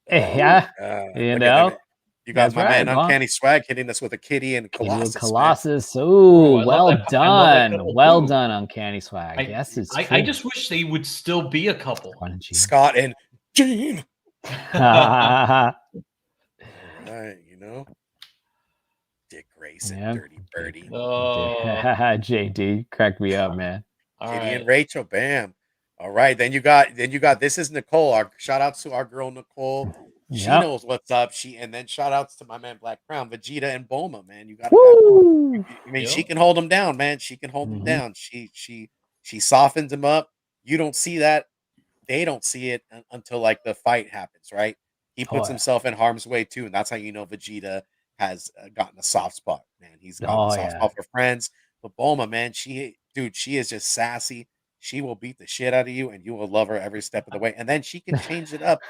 Yeah, you got my man Uncanny Swag hitting us with a kitty and Colossus. Oh, well done, Uncanny Swag. Yes, it's true. I just wish they would still be a couple. Scott and Gene. Right, Dick Grayson, Dirty Birdie. Oh, JD, crack me up, man. Kitty and Rachel, bam. All right, then you got this is Nicole. Shout outs to our girl Nicole. She knows what's up. And then shout outs to my man Black Crown, Vegeta and Bulma, man. You got she can hold them down, man. She can hold them down. She softens them up. You don't see that. They don't see it until like the fight happens, right? He puts himself in harm's way too, and that's how you know Vegeta has gotten a soft spot, man. He's got a soft spot for friends. But Bulma, man, she is just sassy. She will beat the shit out of you, and you will love her every step of the way. And then she can change it up.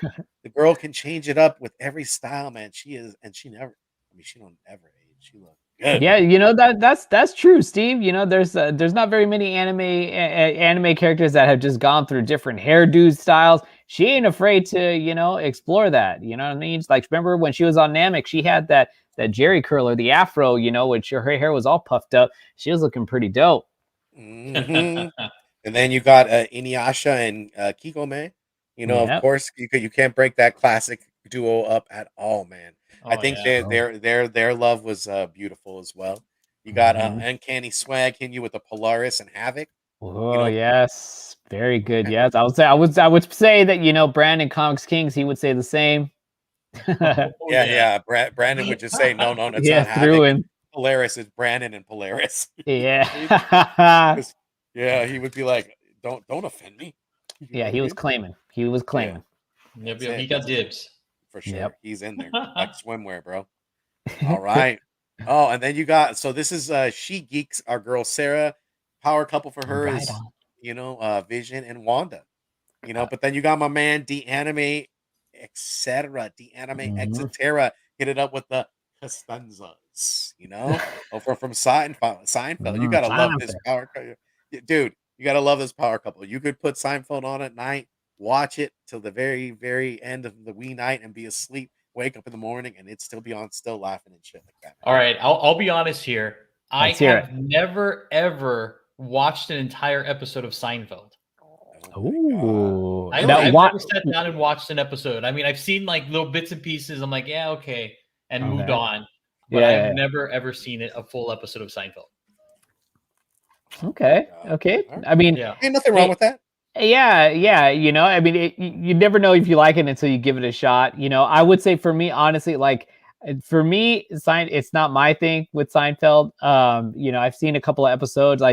The girl can change it up with every style, man. She don't ever age. She looks good. Yeah, that's true, Steve. There's not very many anime characters that have just gone through different hairdo styles. She ain't afraid to, explore that. You know what I mean? It's like, remember when she was on Namek, she had that Jerry curler, the afro, which her hair was all puffed up. She was looking pretty dope. And then you got Inuyasha and Kigome. Of course, you can't break that classic duo up at all, man. I think their love was beautiful as well. You got Uncanny Swag hitting you with the Polaris and Havoc. Oh yes, very good. Yes, I would say that Brandon Comics Kings, he would say the same. Brandon would just say no, that's not Havoc. Polaris is Brandon and Polaris. Yeah. Yeah, he would be like, "Don't offend me." Yeah, he was claiming. Yeah. He got dibs for sure. Yep. He's in there like swimwear, bro. All right. Oh, and then you got this is She Geeks, our girl Sarah. Power couple for her is Vision and Wanda. But then you got my man D-Anime, etc. D-Anime etc. Hit it up with the Husbandos. From Seinfeld. You gotta love this power couple. Dude, you gotta love this power couple. You could put Seinfeld on at night, watch it till the very, very end of the wee night, and be asleep. Wake up in the morning, and it'd still be on, still laughing and shit like that. All right, I'll be honest here. I have never ever watched an entire episode of Seinfeld. Ooh, I've never sat down and watched an episode. I mean, I've seen like little bits and pieces. I'm like, yeah, okay, and moved on. But I've never ever seen a full episode of Seinfeld. Okay. I mean, ain't nothing wrong with that. Yeah. I mean, you never know if you like it until you give it a shot. I would say for me, honestly, it's not my thing with Seinfeld. I've seen a couple of episodes.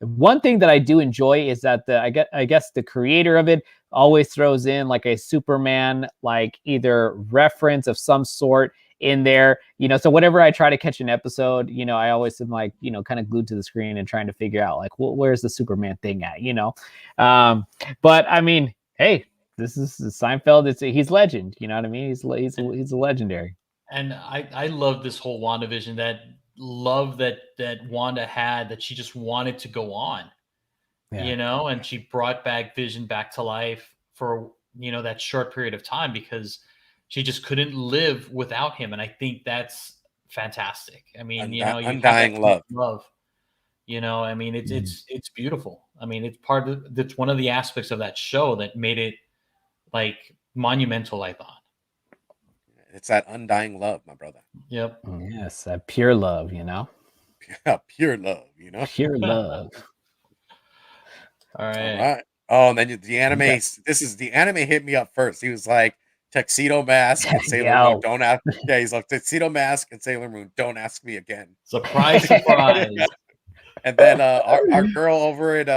One thing that I do enjoy is that I guess the creator of it always throws in like a Superman, like either reference of some sort in there, so whenever I try to catch an episode, I always am like, kind of glued to the screen and trying to figure out like, where's the Superman thing at, but I mean, hey, this is Seinfeld. He's legend. You know what I mean? He's a legendary. And I love this whole WandaVision, that love that Wanda had, that she just wanted to go on, you know, and she brought back Vision back to life for, you know, that short period of time because she just couldn't live without him. And I think that's fantastic. I mean, you know, you undying love, you know, I mean, it's beautiful. I mean, it's one of the aspects of that show that made it like monumental, I thought. It's that undying love, my brother. Yep. Yes, that pure love, you know. Pure love, you know. Pure love. All right. All right. Oh, and then the anime. Okay. The anime hit me up first. He was like, tuxedo mask and Sailor Moon. Don't ask. Yeah, he's like, tuxedo mask and Sailor Moon. Don't ask me again. Surprise, surprise. And then our girl over at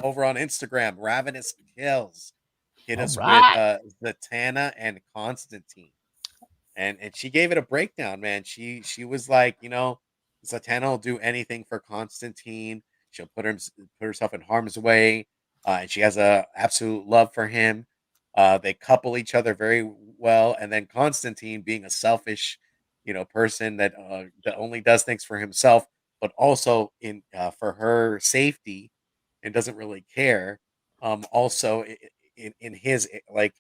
over on Instagram, Ravenous Kills, hit us with Zatanna and Constantine. And she gave it a breakdown, man. She was like, you know, Zatanna will do anything for Constantine. She'll put herself in harm's way, and she has a absolute love for him. They couple each other very well, and then Constantine, being a selfish, you know, person that only does things for himself, but also in for her safety, and doesn't really care. Also, in his like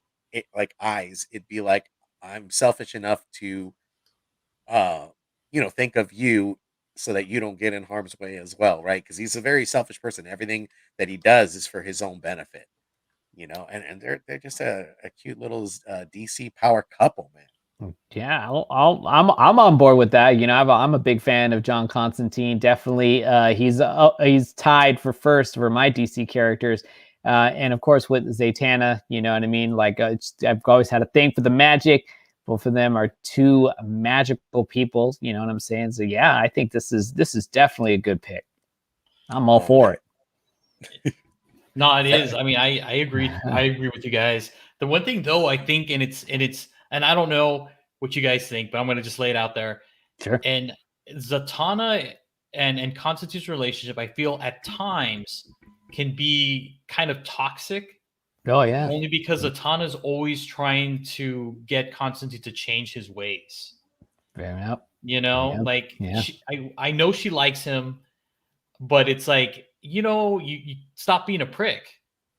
eyes, it'd be like, I'm selfish enough to, you know, think of you so that you don't get in harm's way as well, right? Because he's a very selfish person. Everything that he does is for his own benefit, you know. And they're just a cute little DC power couple, man. Yeah, I'm on board with that. You know, I'm a big fan of John Constantine. Definitely, he's tied for first for my DC characters. And of course with Zatanna, you know what I mean? Like I've always had a thing for the magic. Both of them are two magical people, you know what I'm saying? So yeah, I think this is definitely a good pick. I'm all for it. No, it is. I mean, I agree. I agree with you guys. The one thing though, I think, and I don't know what you guys think, but I'm gonna just lay it out there. Sure. And Zatanna and Constantine's relationship, I feel at times can be kind of toxic. Oh yeah. Only because Zatanna's always trying to get Constantine to change his ways. Fair enough. You know, like I know she likes him, but it's like, you know, you stop being a prick.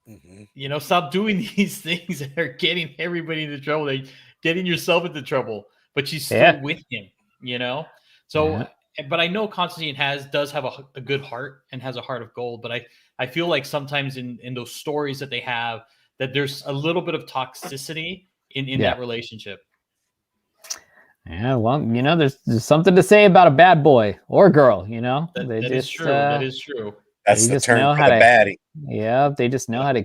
Mm-hmm. You know, stop doing these things that are getting everybody into trouble. They're getting yourself into trouble, but she's still with him, you know? So, but I know Constantine does have a good heart and has a heart of gold, but I feel like sometimes in those stories that they have, that there's a little bit of toxicity in that relationship. Yeah, well, you know, there's something to say about a bad boy or girl, you know? That is true. That is true. That's the term for the baddie. Yeah, they just know how to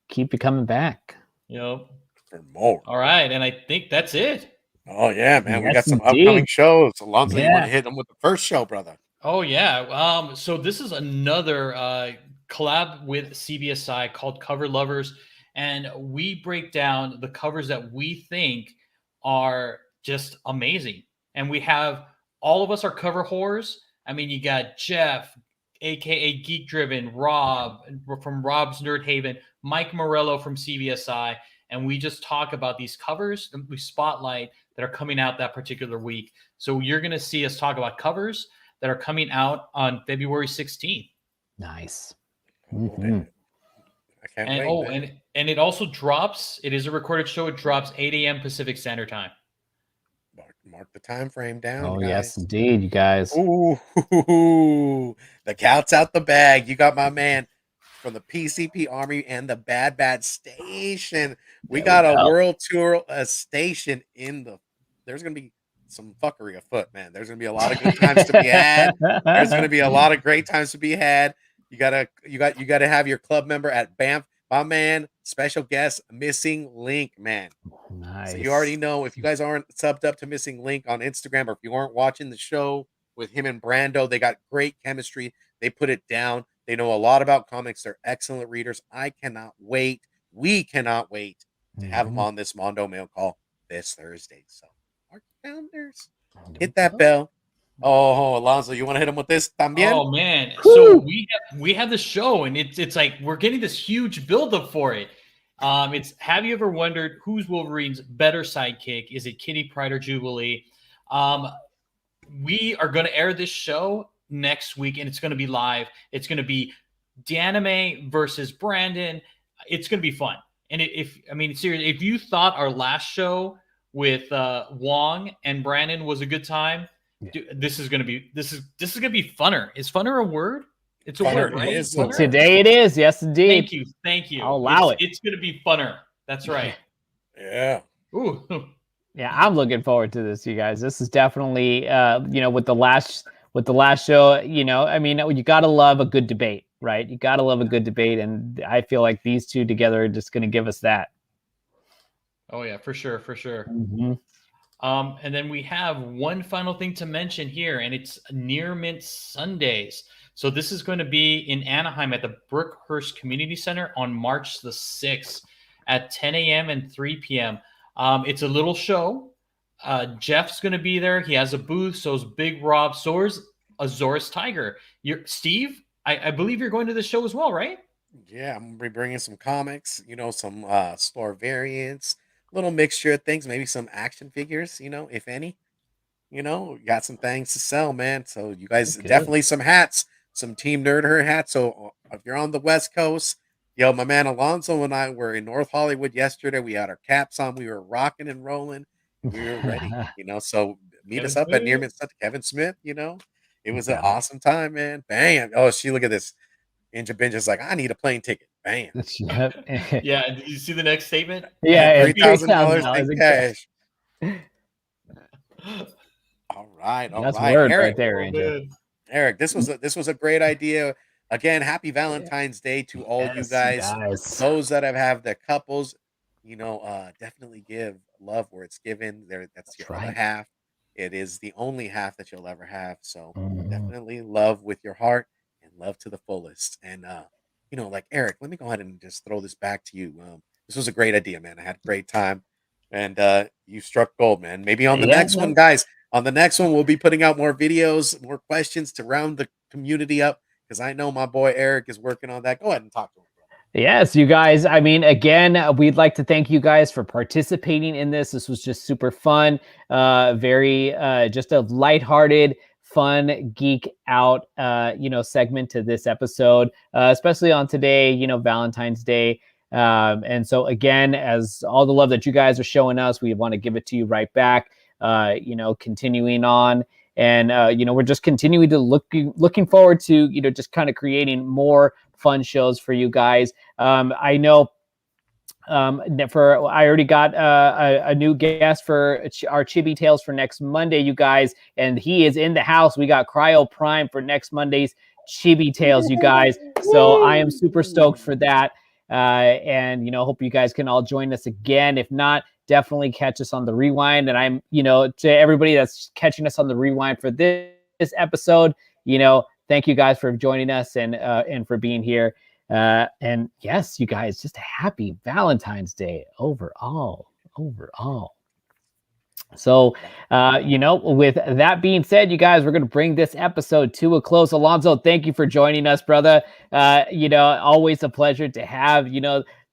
keep you coming back. Yep. For more. All right, and I think that's it. Oh yeah, man. We got some upcoming shows. Alonzo, you want to hit them with the first show, brother? Oh yeah. So this is another collab with CBSI called Cover Lovers, and we break down the covers that we think are just amazing. And we have all of us are cover whores. I mean, you got Jeff, aka Geek Driven, Rob from Rob's Nerd Haven, Mike Morello from CBSI, and we just talk about these covers and we spotlight that are coming out that particular week. So you're going to see us talk about covers that are coming out on February 16th. Nice. Mm-hmm. I can't wait. And it also drops. It is a recorded show. It drops 8 a.m. Pacific Standard Time. Mark the time frame down. Oh, guys. yes, indeed, you guys. Ooh, the cat's out the bag. You got my man from the PCP Army and the Bad Station. We got a world tour station in the. There's gonna be some fuckery afoot, man. There's gonna be a lot of good times to be had. There's gonna be a lot of great times to be had. You gotta have your club member at Banff. My man, special guest, Missing Link, man. Nice. So you already know, if you guys aren't subbed up to Missing Link on Instagram, or if you aren't watching the show with him and Brando, they got great chemistry. They put it down. They know a lot about comics. They're excellent readers. I cannot wait. We cannot wait to have them on this Mondo Mail Call this Thursday. So mark your calendars. Hit that bell. Oh, Alonzo, you want to hit him with this también? Oh man! Woo! So we have the show, and it's like we're getting this huge buildup for it, It's have you ever wondered who's Wolverine's better sidekick? Is it Kitty Pryde or Jubilee? We are going to air this show next week, and it's going to be live. It's going to be Danime versus Brandon. It's going to be fun. And seriously, if you thought our last show with Wong and Brandon was a good time, this is going to be funner. Is funner a word? It's a word, right? Today it is. Yes, indeed. Thank you. I'll allow it. It's going to be funner. That's right. Yeah. Ooh. Yeah, I'm looking forward to this, you guys. This is definitely, with the last show, you gotta love a good debate, right? You gotta love a good debate, and I feel like these two together are just going to give us that. Oh yeah, for sure. Mm-hmm. And then we have one final thing to mention here, and it's Near Mint Sundays. So this is going to be in Anaheim at the Brookhurst Community Center on March the 6th at 10 a.m. and 3 p.m. It's a little show. Jeff's going to be there. He has a booth. So is Big Rob. So is Azorus Tiger. Steve, I believe you're going to the show as well, right? Yeah, I'm going to be bringing some comics, some store variants, little mixture of things, maybe some action figures, if any. Got some things to sell, man. So you guys, definitely some hats, some Team Nerd Herd hats. So if you're on the West Coast, my man Alonzo and I were in North Hollywood yesterday. We had our caps on. We were rocking and rolling. We were ready, So meet us up at Near Mint Sunday. Kevin Smith, it was an awesome time, man. Bam! Oh, look at this. Inja Binja's like, I need a plane ticket. Bam! Yeah. Did you see the next statement? Yeah, $3,000 in cash. All right. That's word right there, Inja. Eric, this was a great idea. Again, happy Valentine's Day to all you guys. Those that have the couples, definitely give love where it's given. That's your other half. It is the only half that you'll ever have. So definitely love with your heart and love to the fullest. And like Eric, let me go ahead and just throw this back to you. This was a great idea, man. I had a great time, and you struck gold, man. Maybe on the next one, guys. On the next one, we'll be putting out more videos, more questions to round the community up. Because I know my boy Eric is working on that. Go ahead and talk to him. Yes, you guys. Again, we'd like to thank you guys for participating in this. This was just super fun. Very just a lighthearted, fun, geek out, segment to this episode, especially on today, Valentine's Day. And so again, as all the love that you guys are showing us, we want to give it to you right back. Continuing on. And, we're just continuing to looking forward to, just kind of creating more fun shows for you guys. I know I already got a new guest for our Chibi Tales for next Monday, you guys, and he is in the house. We got Cryo Prime for next Monday's Chibi Tales, you guys. So I am super stoked for that. And, hope you guys can all join us again. If not, definitely catch us on the rewind. And I'm, to everybody that's catching us on the rewind for this episode, thank you guys for joining us and for being here. And yes, you guys, just a happy Valentine's Day overall. So, with that being said, you guys, we're going to bring this episode to a close. Alonzo, thank you for joining us, brother. Always a pleasure to have,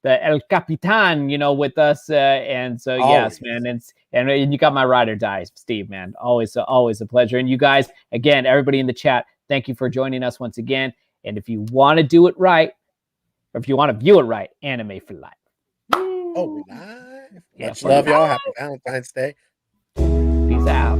the El Capitan, with us. And so, yes, man, and you got my ride or die, Steve, man. Always a pleasure. And you guys, again, everybody in the chat, thank you for joining us once again. And if you want to do it right, or if you want to view it right, anime for life. Oh, live. Much love, y'all. Happy Valentine's Day. Peace out.